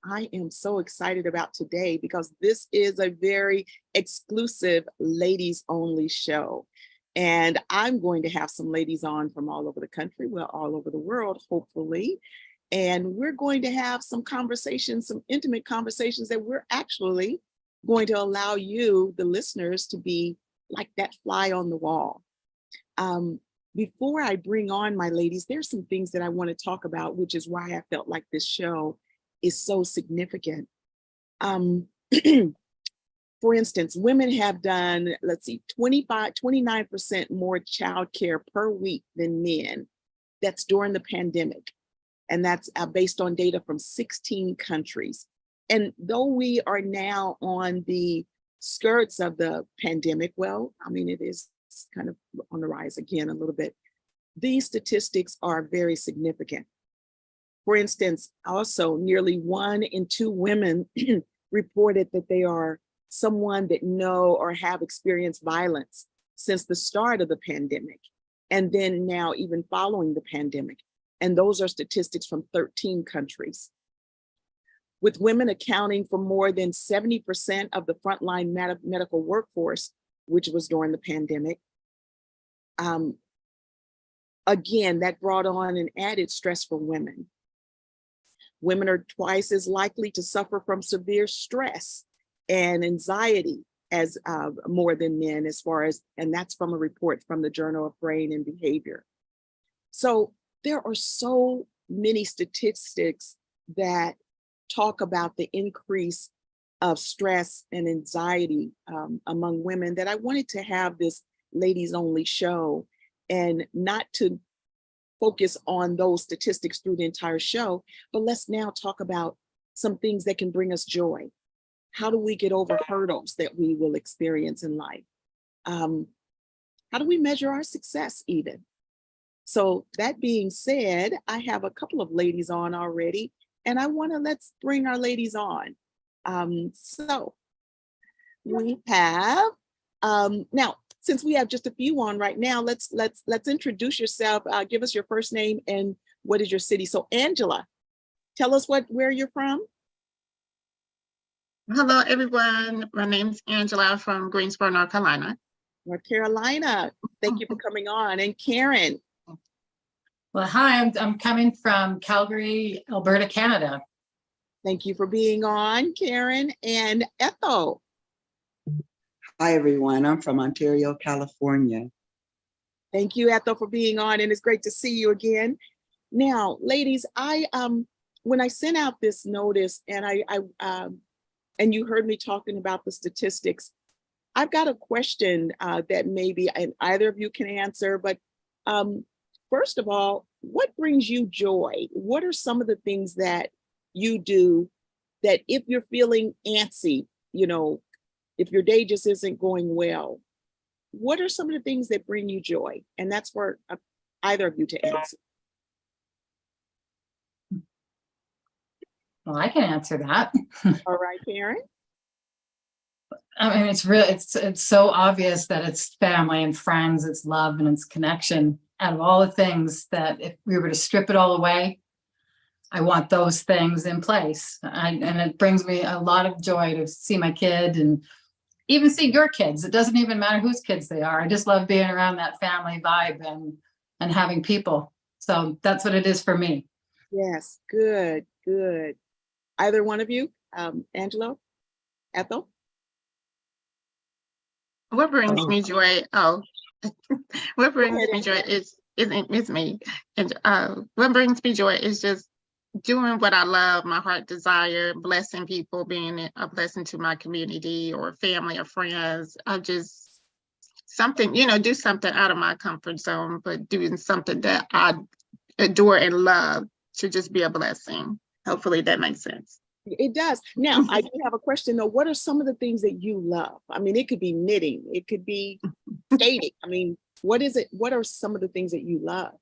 I am so excited about today because this is a very exclusive ladies only show. And I'm going to have some ladies on from all over the country, well, all over the world, hopefully. And we're going to have some conversations, some intimate conversations that we're actually going to allow you, the listeners, to be like that fly on the wall. Before I bring on my ladies, there's some things that I want to talk about, which is why I felt like this show is so significant. For instance, women have done, 29% more childcare per week than men. That's during the pandemic. And that's based on data from 16 countries. And though we are now on the skirts of the pandemic, well, I mean, it is kind of on the rise again a little bit. These statistics are very significant. For instance, also nearly 1 in 2 women reported that they are someone that know or have experienced violence since the start of the pandemic, and then now even following the pandemic. And those are statistics from 13 countries. With women accounting for more than 70% of the frontline medical workforce, which was during the pandemic, again, that brought on an added stress for women. Women are twice as likely to suffer from severe stress and anxiety as more than men, as far as, and that's from a report from the Journal of Brain and Behavior. So there are so many statistics that talk about the increase of stress and anxiety among women that I wanted to have this ladies only show, and not to focus on those statistics through the entire show, but let's now talk about some things that can bring us joy. How do we get over hurdles that we will experience in life? How do we measure our success even? So that being said, I have a couple of ladies on already, and let's bring our ladies on. So we have, now, since we have just a few on right now, let's introduce yourself. Give us your first name and what is your city. So Angela, tell us where you're from. Hello, everyone. My name's Angela from Greensboro, North Carolina. North Carolina. Thank you for coming on. And Karen. Well, hi, I'm coming from Calgary, Alberta, Canada. Thank you for being on, Karen. And Ethel. Hi, everyone. I'm from Ontario, California. Thank you, Ethel, for being on, and it's great to see you again. Now, ladies, when I sent out this notice, and and you heard me talking about the statistics, I've got a question that maybe either of you can answer. But first of all, what brings you joy? What are some of the things that you do that if you're feeling antsy, if your day just isn't going well, what are some of the things that bring you joy? And that's for either of you to answer. Well, I can answer that. All right, Karen. I mean, it's so obvious that it's family and friends, it's love and it's connection. Out of all the things that if we were to strip it all away, I want those things in place. And it brings me a lot of joy to see my kid and even see your kids. It doesn't even matter whose kids they are. I just love being around that family vibe and having people. So that's what it is for me. Yes, good. Either one of you, Angelo, Ethel? What brings me joy? What brings me joy is me. And what brings me joy is just doing what I love, my heart desire, blessing people, being a blessing to my community or family or friends. I just something, do something out of my comfort zone, but doing something that I adore and love to just be a blessing. Hopefully that makes sense. It does. Now, I do have a question though. What are some of the things that you love? I mean, it could be knitting, it could be skating. I mean, what is it? What are some of the things that you love?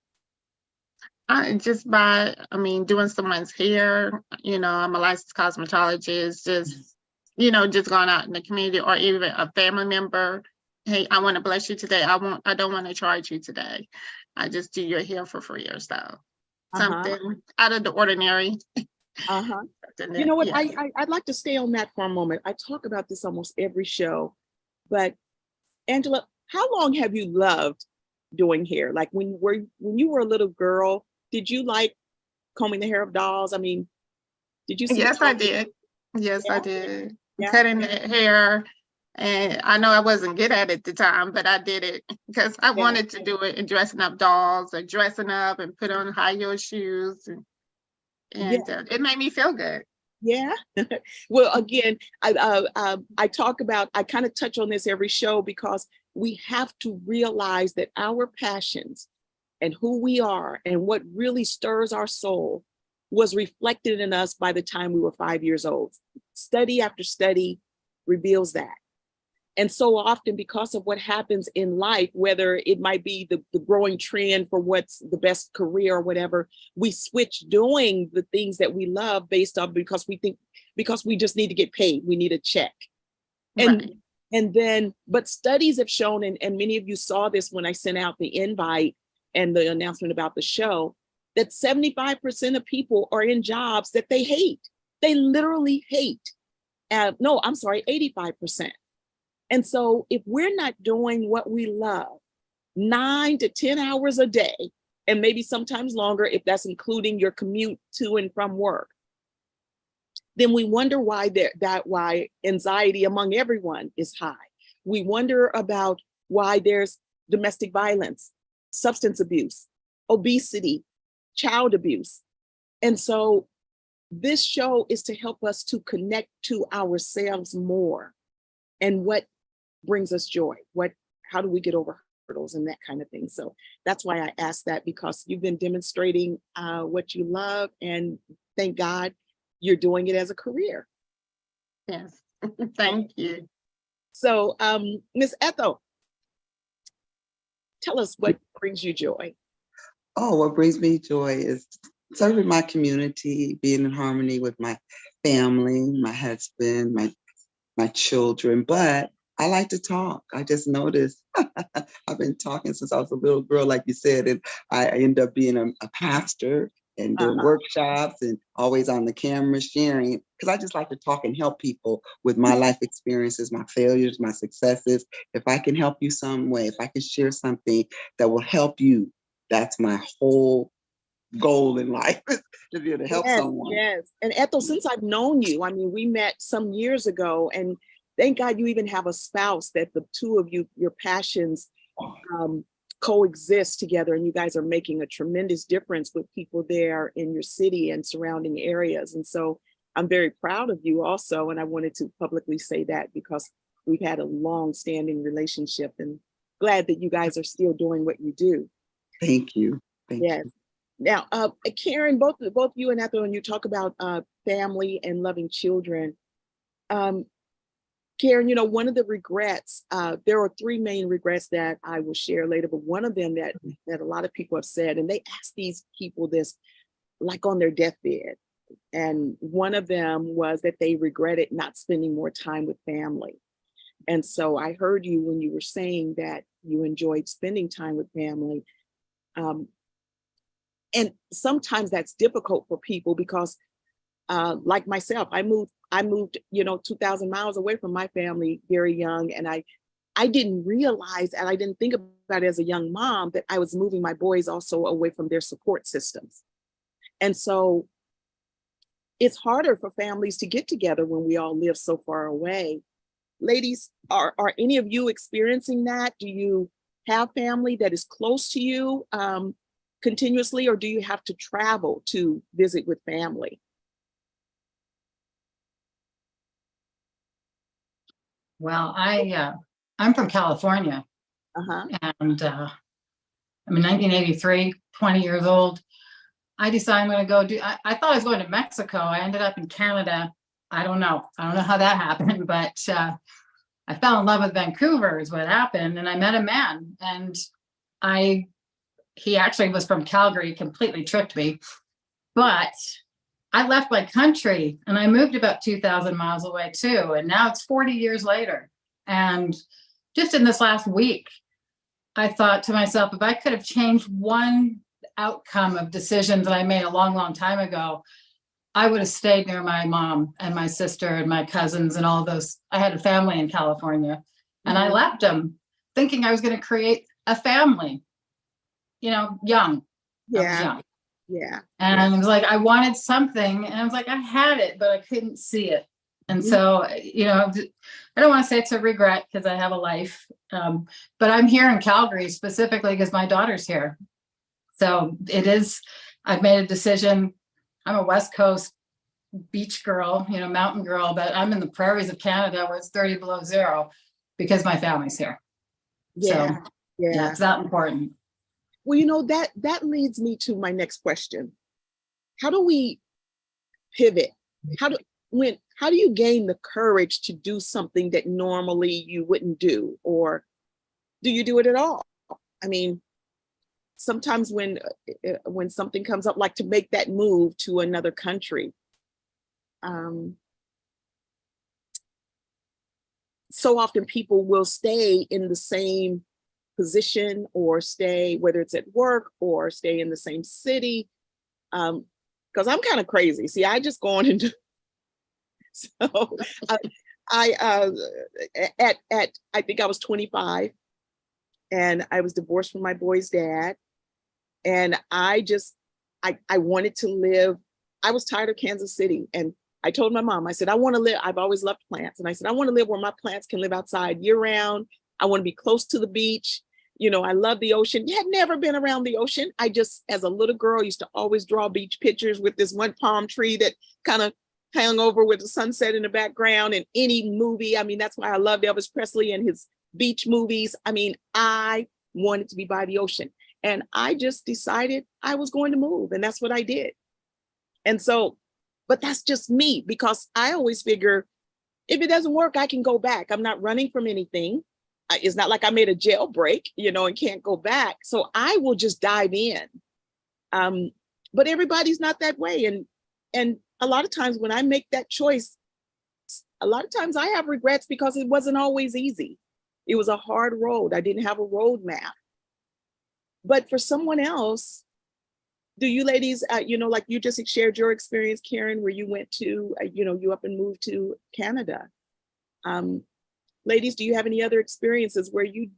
Doing someone's hair, I'm a licensed cosmetologist, just going out in the community, or even a family member. Hey, I want to bless you today. I don't want to charge you today. I just do your hair for free or so. Something out of the ordinary. Uh-huh. You know what? Yes. I'd like to stay on that for a moment. I talk about this almost every show, but Angela, how long have you loved doing hair? Like when you were a little girl, did you like combing the hair of dolls? I mean, did you see? Yes, I did. Yes, I Yeah. did. Yeah. Cutting the hair. And I know I wasn't good at it at the time, but I did it because I wanted to do it and dressing up dolls or dressing up and put on high heel shoes. And it made me feel good. Yeah. Well, again, I talk about, I kind of touch on this every show because we have to realize that our passions and who we are and what really stirs our soul was reflected in us by the time we were 5 years old. Study after study reveals that. And so often, because of what happens in life, whether it might be the growing trend for what's the best career or whatever, we switch doing the things that we love based on because we just need to get paid. We need a check. And Right. and then, but studies have shown, and many of you saw this when I sent out the invite and the announcement about the show, that 75% of people are in jobs that they hate. They literally hate. No, I'm sorry, 85%. And so if we're not doing what we love 9 to 10 hours a day, and maybe sometimes longer, if that's including your commute to and from work, then we wonder why why anxiety among everyone is high. We wonder about why there's domestic violence, substance abuse, obesity, child abuse. And so this show is to help us to connect to ourselves more and what brings us joy. How do we get over hurdles and that kind of thing? So that's why I asked that, because you've been demonstrating what you love, and thank God you're doing it as a career. Yes. Thank you. So Miss Ethel, tell us what brings you joy. Oh, what brings me joy is serving my community, being in harmony with my family, my husband, my children. But I like to talk. I just noticed I've been talking since I was a little girl, like you said, and I end up being a pastor and doing workshops and always on the camera sharing, because I just like to talk and help people with my life experiences, my failures, my successes. If I can help you some way, if I can share something that will help you, that's my whole goal in life, to be able to help someone. Yes. And Ethel, since I've known you, I mean, we met some years ago, and thank God you even have a spouse that the two of you, your passions coexist together, and you guys are making a tremendous difference with people there in your city and surrounding areas. And so I'm very proud of you also. And I wanted to publicly say that because we've had a long-standing relationship, and glad that you guys are still doing what you do. Thank you. Thank you. Now, Karen, both you and Ethel, when you talk about family and loving children, Karen, you know, one of the regrets, there are three main regrets that I will share later, but one of them that a lot of people have said, and they ask these people this like on their deathbed. And one of them was that they regretted not spending more time with family. And so I heard you when you were saying that you enjoyed spending time with family. And sometimes that's difficult for people because like myself, I moved, you know, 2,000 miles away from my family very young. And I didn't realize, and I didn't think about it as a young mom, that I was moving my boys also away from their support systems. And so it's harder for families to get together when we all live so far away. Ladies, are any of you experiencing that? Do you have family that is close to you continuously, or do you have to travel to visit with family? Well, I'm from California, and I'm in 1983, 20 years old. I decided I'm going to go I thought I was going to Mexico. I ended up in Canada. I don't know how that happened, but I fell in love with Vancouver is what happened. And I met a man, and he actually was from Calgary, completely tricked me. But I left my country and I moved about 2,000 miles away too. And now it's 40 years later. And just in this last week, I thought to myself, if I could have changed one outcome of decisions that I made a long, long time ago, I would have stayed near my mom and my sister and my cousins and all those. I had a family in California, and I Mhm. left them thinking I was going to create a family, young. I was Yeah, young. yeah. And I was like, I wanted something, and I was like, I had it, but I couldn't see it. And Mhm. so, I don't want to say it's a regret because I have a life, but I'm here in Calgary specifically because my daughter's here. So I've made a decision. I'm a West Coast beach girl, mountain girl, but I'm in the prairies of Canada where it's 30 below zero because my family's here. So, Yeah, yeah, yeah. it's that important. Well, that leads me to my next question. How do we pivot? How do you gain the courage to do something that normally you wouldn't do, or do you do it at all? I mean, sometimes when something comes up, like to make that move to another country, so often people will stay in the same position or stay, whether it's at work or stay in the same city. Because I'm kind of crazy. See, I just go on and do. So I think I was 25, and I was divorced from my boy's dad, and I wanted to live. I was tired of Kansas City, and I told my mom, I said, I want to live. I've always loved plants, and I said, I want to live where my plants can live outside year round. I want to be close to the beach. I love the ocean. Had never been around the ocean. I just, as a little girl, used to always draw beach pictures with this one palm tree that kind of hung over with the sunset in the background in any movie. I mean, that's why I loved Elvis Presley and his beach movies. I mean, I wanted to be by the ocean, and I just decided I was going to move, and that's what I did. And so, but that's just me, because I always figure if it doesn't work, I can go back. I'm not running from anything. It's not like I made a jailbreak, and can't go back. So I will just dive in. But everybody's not that way. And a lot of times when I make that choice, a lot of times I have regrets because it wasn't always easy. It was a hard road. I didn't have a roadmap. But for someone else, do you ladies, like you just shared your experience, Karen, where you went to, you up and moved to Canada. Ladies, do you have any other experiences where you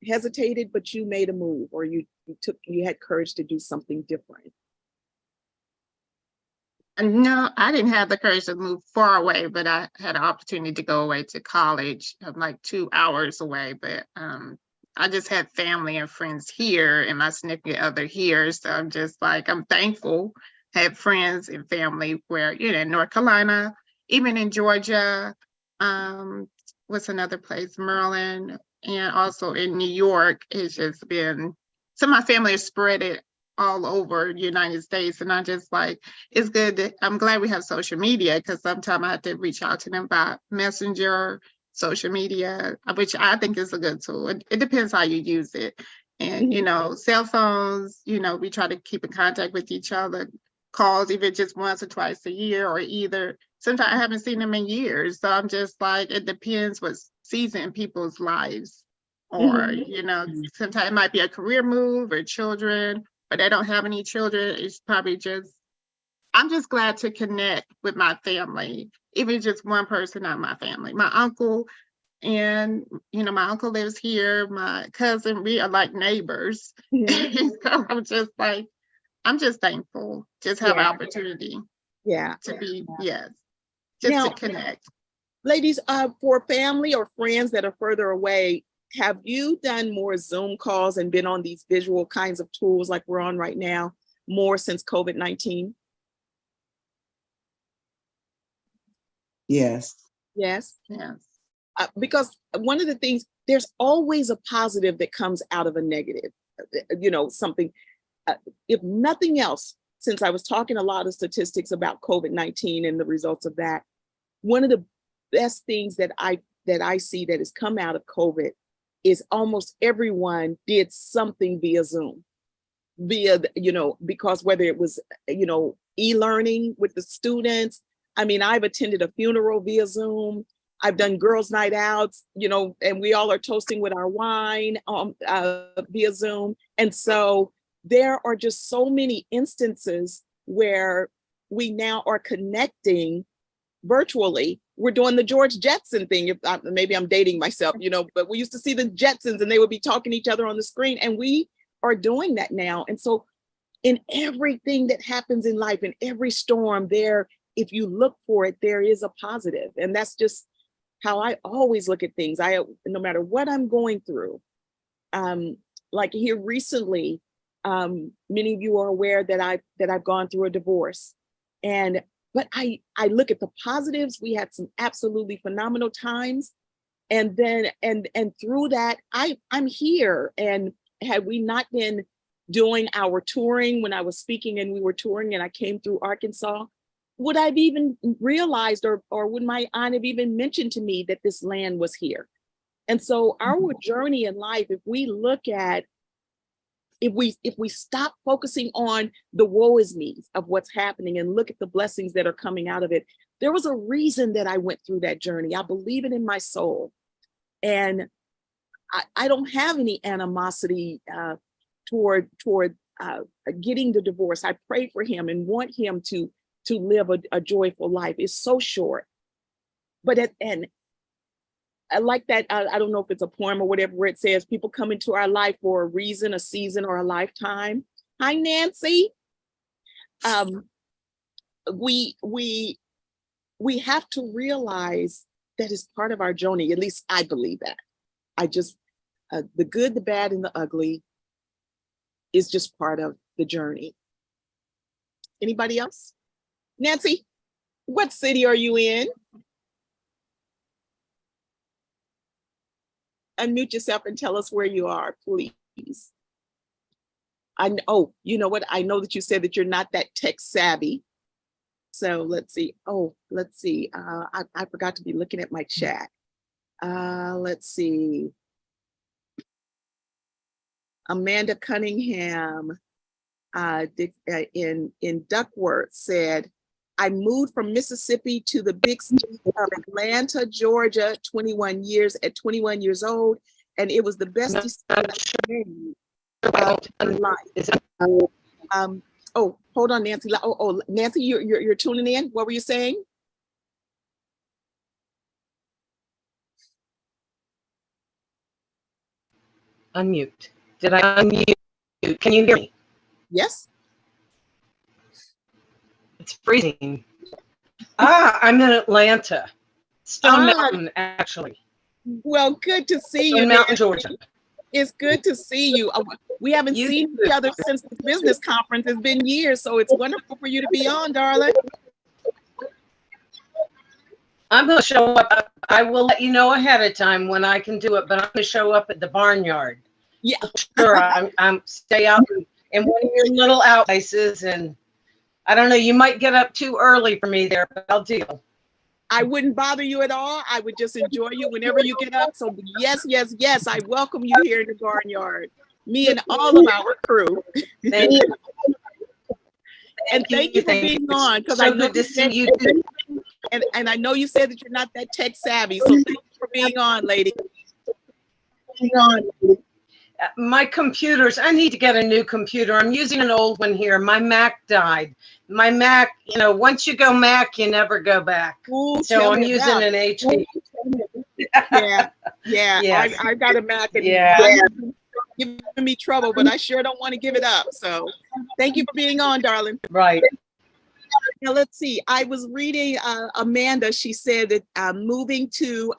hesitated, but you made a move, or you had courage to do something different? No, I didn't have the courage to move far away, but I had an opportunity to go away to college. I'm like 2 hours away, but I just had family and friends here and my significant other here. So I'm just like, I'm thankful. Had friends and family where, in North Carolina, even in Georgia, what's another place, Maryland, and also in New York. It's just been, some of my family is spread it all over the United States. And I just like, it's good I'm glad we have social media, because sometimes I have to reach out to them by messenger, social media, which I think is a good tool. It depends how you use it. And, cell phones, we try to keep in contact with each other, calls even just once or twice a year, or either sometimes I haven't seen them in years. So I'm just like, it depends what season in people's lives. Or, sometimes it might be a career move or children, but they don't have any children. It's probably just, I'm just glad to connect with my family, even just one person out of my family. My uncle, and my uncle lives here. My cousin, we are like neighbors. Mhm. So I'm just thankful. Just have an Yeah. opportunity Yeah. to be, yes, just Now, to connect. ladies, for family or friends that are further away, have you done more Zoom calls and been on these visual kinds of tools like we're on right now more since COVID-19? Yes. Yes. Yes. Because one of the things, there's always a positive that comes out of a negative, something, if nothing else, since I was talking a lot of statistics about COVID-19 and the results of that, one of the best things that I see that has come out of COVID is almost everyone did something via Zoom, because whether it was, e-learning with the students. I mean, I've attended a funeral via Zoom. I've done girls' night outs, and we all are toasting with our wine via Zoom. And so there are just so many instances where we now are connecting virtually. We're doing the George Jetson thing. Maybe I'm dating myself, but we used to see the Jetsons and they would be talking to each other on the screen, and we are doing that now. And so in everything that happens in life, in every storm there, if you look for it, there is a positive. And that's just how I always look at things. No matter what I'm going through, like here recently, many of you are aware that I've gone through a divorce, but I look at the positives. We had some absolutely phenomenal times, and then and through that, I'm here. And had we not been doing our touring, when I was speaking and we were touring, and I came through Arkansas, would I have even realized, or would my aunt have even mentioned to me that this land was here? And so our journey in life, if we look at, if we stop focusing on the woe is me's of what's happening and look at the blessings that are coming out of it, there was a reason that I went through that journey. I believe it in my soul. And I don't have any animosity toward getting the divorce. I pray for him and want him to live a joyful life. It's so short. But I like that. I don't know if it's a poem or whatever, where it says people come into our life for a reason, a season, or a lifetime. Hi, Nancy. We have to realize that it's part of our journey. At least I believe that. The good, the bad, and the ugly is just part of the journey. Anybody else? Nancy, what city are you in? Unmute yourself and tell us where you are, please. You know what? I know that you said that you're not that tech savvy. So let's see. Let's see. I forgot to be looking at my chat. Let's see. Amanda Cunningham in Duckworth said, I moved from Mississippi to the big city of Atlanta, Georgia, 21 years old, and it was the best decision of my life. Hold on, Nancy. Nancy, you're tuning in. What were you saying? Unmute. Did I unmute? Can you hear me? Yes. It's freezing. I'm in Atlanta. Stone Mountain, actually. Well, good to see you. Stone Mountain, Georgia. It's good to see you. We haven't seen each other since the business conference. It's been years, so it's wonderful for you to be on, darling. I'm going to show up. I will let you know ahead of time when I can do it, but I'm going to show up at the Barnyard. Yeah. Sure, I'm stay out in one of your little out places, and I don't know, you might get up too early for me there, but I'll deal. I wouldn't bother you at all. I would just enjoy you whenever you get up. So yes, yes, yes, I welcome you here in the Barnyard. Me and all of our crew. Thank you. And thank you for being on, because I know to see you too. And I know you said that you're not that tech savvy. So thank you for being on, lady. My computers, I need to get a new computer. I'm using an old one here. My Mac died. My Mac, once you go Mac, you never go back. Ooh, so I'm using an HP. Yeah. Yes. I got a Mac, and it's giving me trouble, but I sure don't want to give it up. So thank you for being on, darling. Right. Now let's see. I was reading Amanda. She said that moving to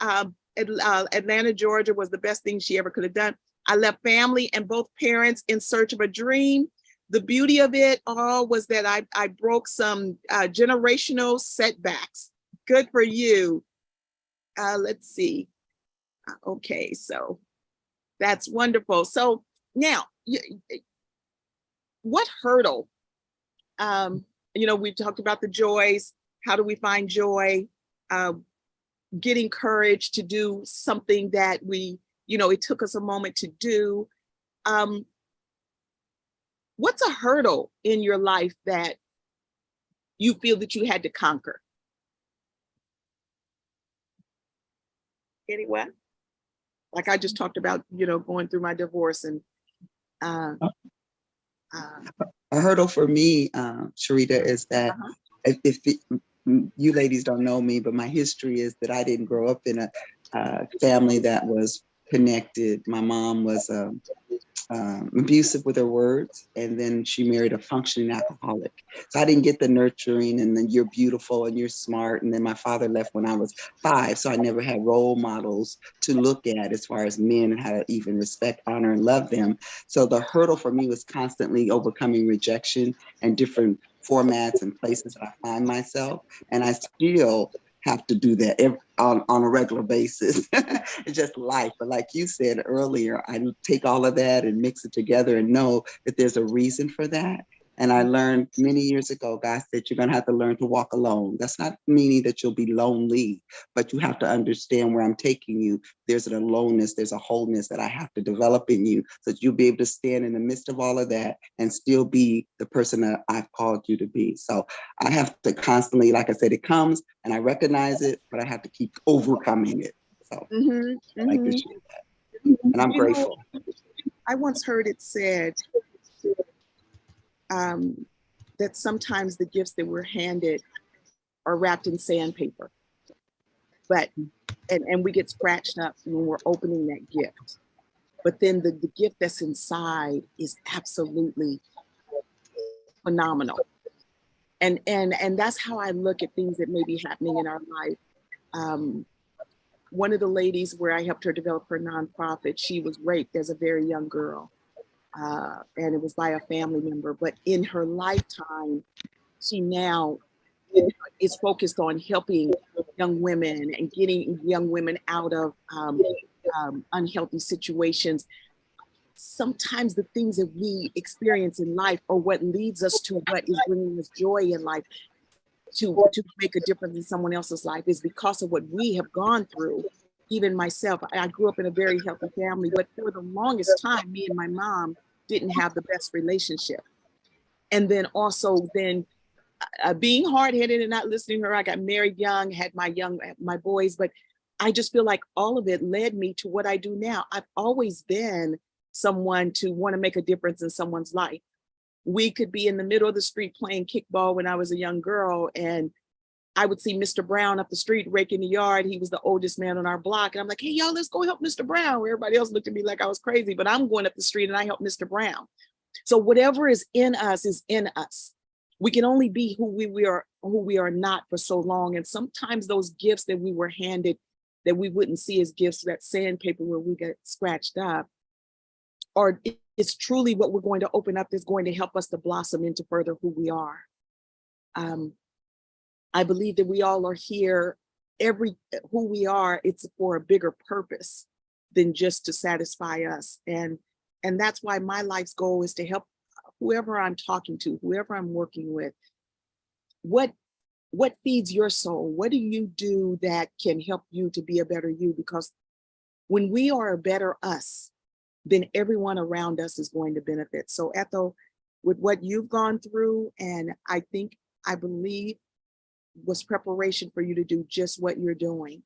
Atlanta, Georgia was the best thing she ever could have done. I left family and both parents in search of a dream. The beauty of it all was that I broke some generational setbacks. Good for you. Let's see. Okay, so that's wonderful. So now, what hurdle? We talked about the joys. How do we find joy? Getting courage to do something that it took us a moment to do. What's a hurdle in your life that you feel that you had to conquer? Anyone? Like I just talked about, going through my divorce and a hurdle for me, Sherita, is that You ladies don't know me, but my history is that I didn't grow up in a family that was connected. My mom was abusive with her words, and then she married a functioning alcoholic. So I didn't get the nurturing and then you're beautiful and you're smart. And then my father left when I was 5, so I never had role models to look at as far as men and how to even respect, honor, and love them. So the hurdle for me was constantly overcoming rejection and different formats and places that I find myself. And I still have to do that on a regular basis. It's just life. But like you said earlier, I take all of that and mix it together and know that there's a reason for that. And I learned many years ago, God said, you're going to have to learn to walk alone. That's not meaning that you'll be lonely, but you have to understand where I'm taking you. There's an aloneness, there's a wholeness that I have to develop in you so that you'll be able to stand in the midst of all of that and still be the person that I've called you to be. So I have to constantly, like I said, it comes and I recognize it, but I have to keep overcoming it. So I like to share that. And I'm grateful. I once heard it said, that sometimes the gifts that we're handed are wrapped in sandpaper, but and we get scratched up when we're opening that gift. But then the gift that's inside is absolutely phenomenal. And that's how I look at things that may be happening in our life. One of the ladies where I helped her develop her nonprofit, she was raped as a very young girl. And it was by a family member, but in her lifetime, she now is focused on helping young women and getting young women out of unhealthy situations. Sometimes the things that we experience in life are what leads us to what is bringing us joy in life, to make a difference in someone else's life, is because of what we have gone through. Even myself, I grew up in a very healthy family, but for the longest time, me and my mom didn't have the best relationship. And then also being hard-headed and not listening to her, I got married young, had my boys, but I just feel like all of it led me to what I do now. I've always been someone to want to make a difference in someone's life. We could be in the middle of the street playing kickball when I was a young girl, and I would see Mr. Brown up the street raking the yard. He was the oldest man on our block. And I'm like, hey, y'all, let's go help Mr. Brown. Where everybody else looked at me like I was crazy, but I'm going up the street and I help Mr. Brown. So whatever is in us is in us. We can only be who we are not for so long. And sometimes those gifts that we were handed that we wouldn't see as gifts, that sandpaper where we get scratched up, or it's truly what we're going to open up that's going to help us to blossom into further who we are. I believe that we all are here, who we are, it's for a bigger purpose than just to satisfy us. And that's why my life's goal is to help whoever I'm talking to, whoever I'm working with. What feeds your soul? What do you do that can help you to be a better you? Because when we are a better us, then everyone around us is going to benefit. So Ethel, with what you've gone through, and I believe was preparation for you to do just what you're doing.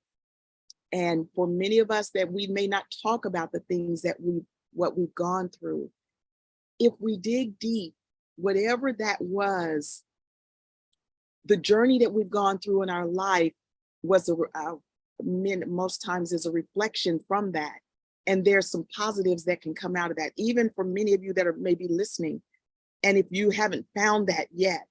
And for many of us that we may not talk about the things that what we've gone through, if we dig deep, whatever that was, the journey that we've gone through in our life was most times is a reflection from that. And there's some positives that can come out of that, even for many of you that are maybe listening. And if you haven't found that yet,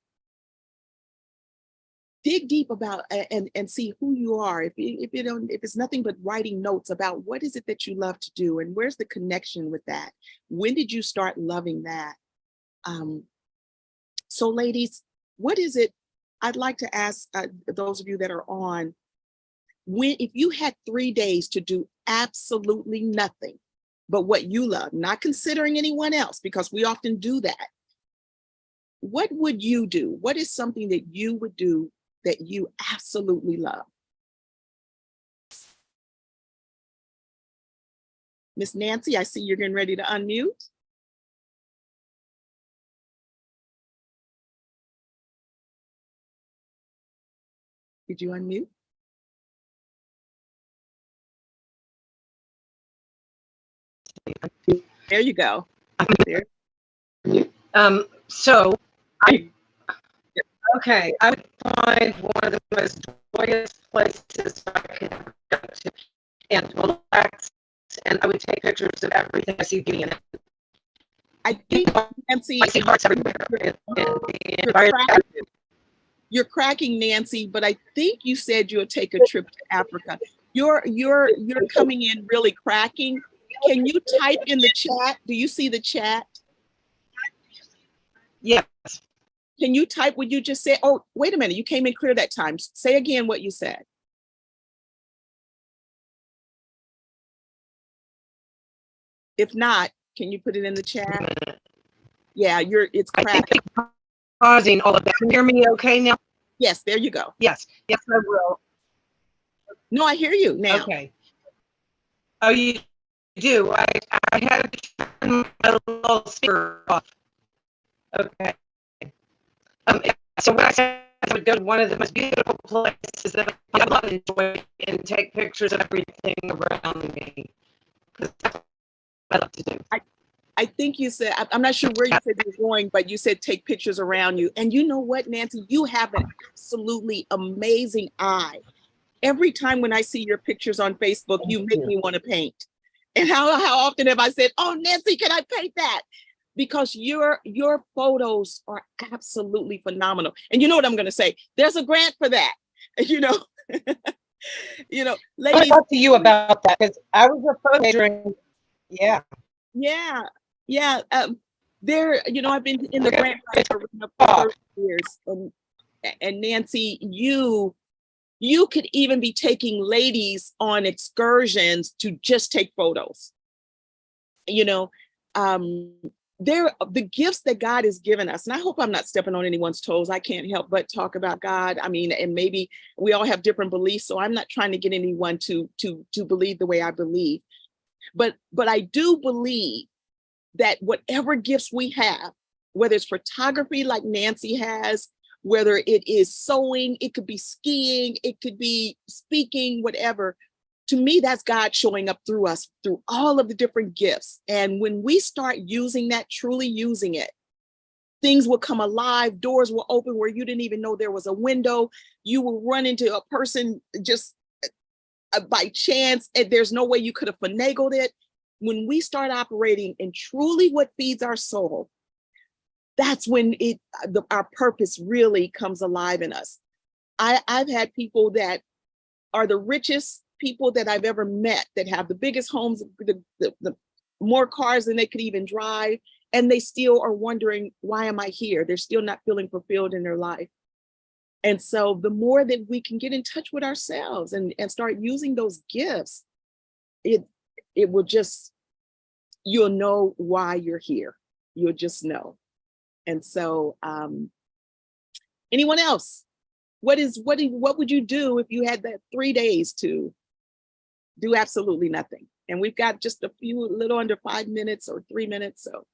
dig deep about and see who you are. If it's nothing but writing notes about what is it that you love to do and where's the connection with that? When did you start loving that? So ladies, what is it? I'd like to ask those of you that are on, if you had 3 days to do absolutely nothing but what you love, not considering anyone else, because we often do that. What would you do? What is something that you would do that you absolutely love? Miss Nancy, I see you're getting ready to unmute. Did you unmute? There you go. There. So I Okay, I would find one of the most joyous places I could ever go to and relax, and I would take pictures of everything I see beauty in it. I think, Nancy, I see hearts everywhere, and the you're environment. cracking, you're cracking, Nancy, but I think you said you'll take a trip to Africa. You're coming in really cracking. Can you type in the chat? Do you see the chat? Yes. Can you type what you just said? Oh, wait a minute. You came in clear that time. Say again what you said. If not, can you put it in the chat? Yeah, it's I think cracking. pausing all of that. Can you hear me okay now? Yes, there you go. Yes. Yes, I will. No, I hear you now. Okay. Oh, you do? I had to turn my little speaker off. Okay. So what I said, I would go to one of the most beautiful places that I love and enjoy and take pictures of everything around me. Because that's what I love to do. I think you said, I'm not sure where you said you were going, but you said take pictures around you. And you know what, Nancy, you have an absolutely amazing eye. Every time when I see your pictures on Facebook, you make me want to paint. And how often have I said, oh, Nancy, can I paint that? Because your photos are absolutely phenomenal. And you know what I'm going to say? There's a grant for that, you know. Ladies. I'll talk to you about that because I was a photo during, yeah. Yeah. I've been in the grant arena for 30 years. And Nancy, you could even be taking ladies on excursions to just take photos. The gifts that God has given us, and I hope I'm not stepping on anyone's toes. I can't help but talk about God. I mean, and maybe we all have different beliefs, so I'm not trying to get anyone to believe the way I believe. But I do believe that whatever gifts we have, whether it's photography like Nancy has, whether it is sewing, it could be skiing, it could be speaking, whatever. To me, that's God showing up through us, through all of the different gifts. And when we start using that, truly using it, things will come alive, doors will open where you didn't even know there was a window. You will run into a person just by chance, and there's no way you could have finagled it. When we start operating in truly what feeds our soul, that's when our purpose really comes alive in us. I've had people that are the richest people that I've ever met that have the biggest homes, the more cars than they could even drive, and they still are wondering, why am I here? They're still not feeling fulfilled in their life. And so the more that we can get in touch with ourselves and start using those gifts, it will just, you'll know why you're here. You'll just know. And so anyone else? What would you do if you had that 3 days to do absolutely nothing? And we've got just a little under 5 minutes or 3 minutes. So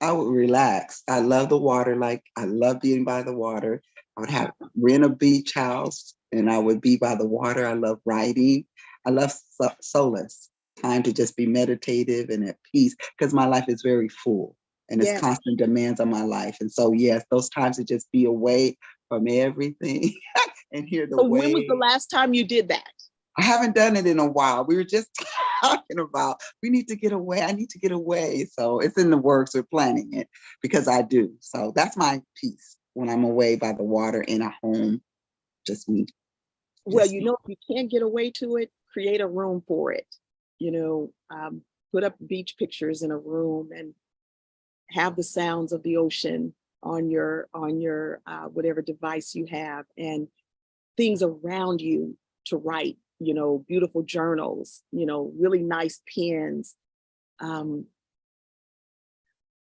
I would relax. I love the water. Like, I love being by the water. I would rent a beach house and I would be by the water. I love writing. I love solace, time to just be meditative and at peace, because my life is very full and it's constant demands on my life. And so, yes, those times to just be away from everything and hear the wave. When was the last time you did that? I haven't done it in a while. We were just talking about, we need to get away. I need to get away. So it's in the works. We're planning it because I do. So that's my peace when I'm away by the water in a home, just me. Well, if you can't get away to it, create a room for it. Put up beach pictures in a room and have the sounds of the ocean on your whatever device you have, and things around you to write, beautiful journals, really nice pens. My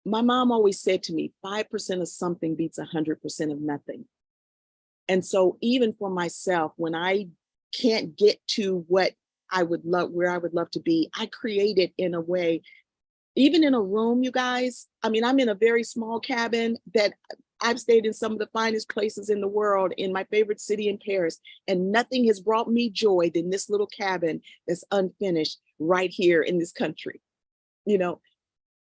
mom always said to me, 5% of something beats 100% of nothing. And so even for myself, when I can't get to where I would love to be, I create it in a way, even in a room, you guys. I mean, I'm in a very small cabin that I've stayed in some of the finest places in the world, in my favorite city in Paris, and nothing has brought me joy than this little cabin that's unfinished right here in this country,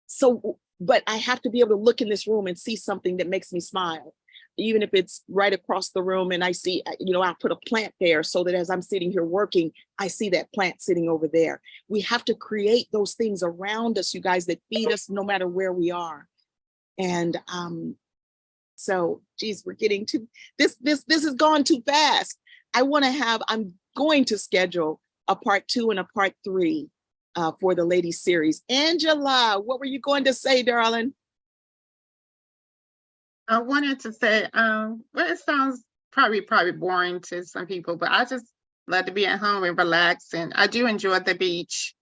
So, but I have to be able to look in this room and see something that makes me smile. even if it's right across the room and I see, you know, I'll put a plant there so that as I'm sitting here working, I see that plant sitting over there. We have to create those things around us, you guys, that feed us no matter where we are. And so, geez, we're getting to this has gone too fast. I'm going to schedule a part 2 and a part 3 for the ladies series. Angela, what were you going to say, darling? I wanted to say, well, it sounds probably boring to some people, but I just love to be at home and relax. And I do enjoy the beach,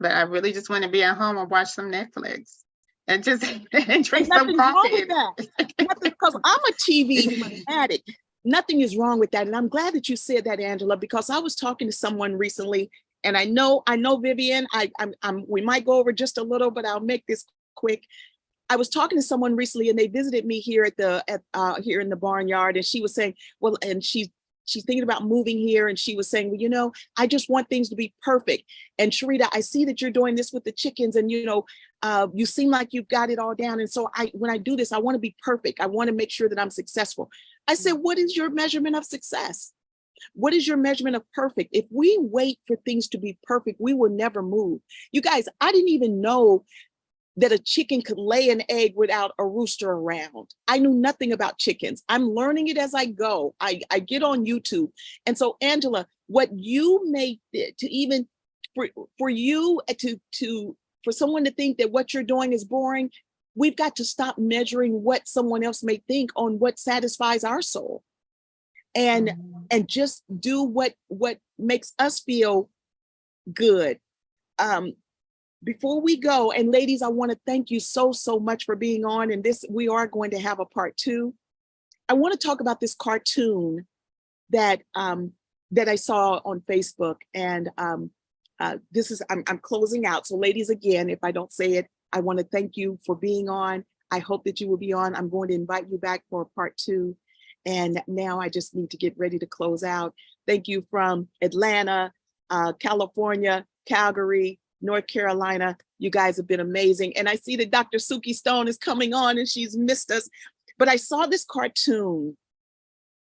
but I really just want to be at home and watch some Netflix and just and drink some Nothing's wrong coffee. with that. Nothing, because I'm a TV addict. Nothing is wrong with that. And I'm glad that you said that, Angela, because I was talking to someone recently, and I know Vivian, we might go over just a little, but I'll make this quick. I was talking to someone recently, and they visited me here here in the Barnyard, and she was saying, well, and she's thinking about moving here, and she was saying, well, you know, I just want things to be perfect. And Sherita, I see that you're doing this with the chickens, and you know, you seem like you've got it all down. And so when I do this, I want to be perfect. I want to make sure that I'm successful. I said, what is your measurement of success? What is your measurement of perfect? If we wait for things to be perfect, we will never move. You guys, I didn't even know that a chicken could lay an egg without a rooster around. I knew nothing about chickens. I'm learning it as I go. I get on YouTube. And so, Angela, what you made to even for you for someone to think that what you're doing is boring, we've got to stop measuring what someone else may think on what satisfies our soul. And just do what makes us feel good. Before we go, and ladies, I want to thank you so much for being on. And we are going to have a part 2. I want to talk about this cartoon that I saw on Facebook. And I'm closing out. So ladies, again, if I don't say it, I want to thank you for being on. I hope that you will be on. I'm going to invite you back for part 2. And now I just need to get ready to close out. Thank you from Atlanta, California, Calgary, North Carolina. You guys have been amazing. And I see that Dr. Suki Stone is coming on and she's missed us. But I saw this cartoon,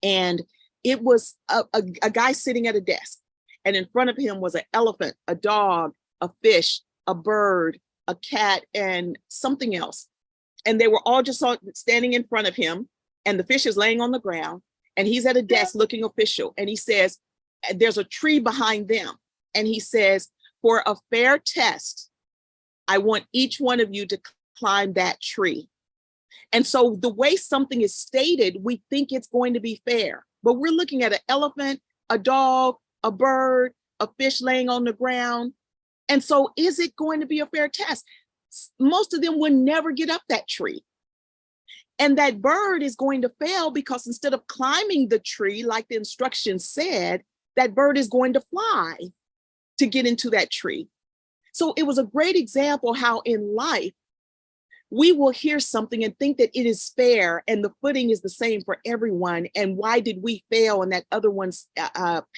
and it was a guy sitting at a desk. And in front of him was an elephant, a dog, a fish, a bird, a cat, and something else. And they were all just standing in front of him. And the fish is laying on the ground, and he's at a desk looking official. And he says, there's a tree behind them. And he says, for a fair test, I want each one of you to climb that tree. And so the way something is stated, we think it's going to be fair, but we're looking at an elephant, a dog, a bird, a fish laying on the ground. And so is it going to be a fair test? Most of them will never get up that tree. And that bird is going to fail because instead of climbing the tree like the instructions said, that bird is going to fly to get into that tree. So it was a great example how in life, we will hear something and think that it is fair and the footing is the same for everyone. And why did we fail and that other one's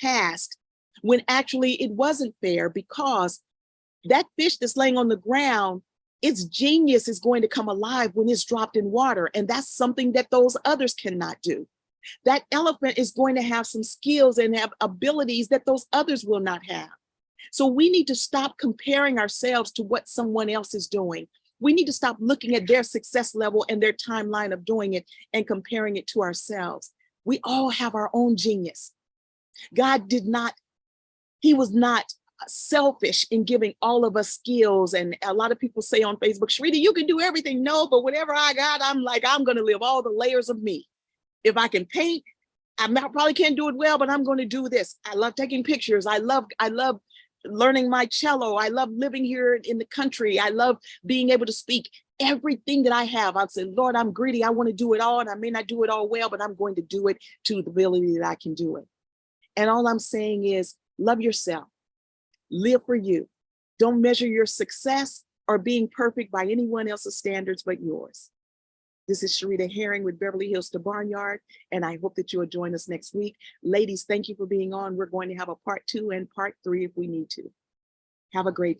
passed, when actually it wasn't fair, because that fish that's laying on the ground, its genius is going to come alive when it's dropped in water. And that's something that those others cannot do. That elephant is going to have some skills and have abilities that those others will not have. So we need to stop comparing ourselves to what someone else is doing. We need to stop looking at their success level and their timeline of doing it and comparing it to ourselves. We all have our own genius. God he was not selfish in giving all of us skills. And a lot of people say on Facebook, Sherita, you can do everything. No, but whatever I got, I'm going to live all the layers of me. If I can paint, I probably can't do it well, but I'm going to do this. I love taking pictures. I love learning my cello. I love living here in the country. I love being able to speak. Everything that I have, I'd say, Lord, I'm greedy. I want to do it all. And I may not do it all well, but I'm going to do it to the ability that I can do it. And all I'm saying is love yourself. Live for you. Don't measure your success or being perfect by anyone else's standards but yours. This is Sherita Herring with Beverly Hills to Barnyard, and I hope that you'll join us next week. Ladies, thank you for being on. We're going to have a part 2 and part 3 if we need to. Have a great day.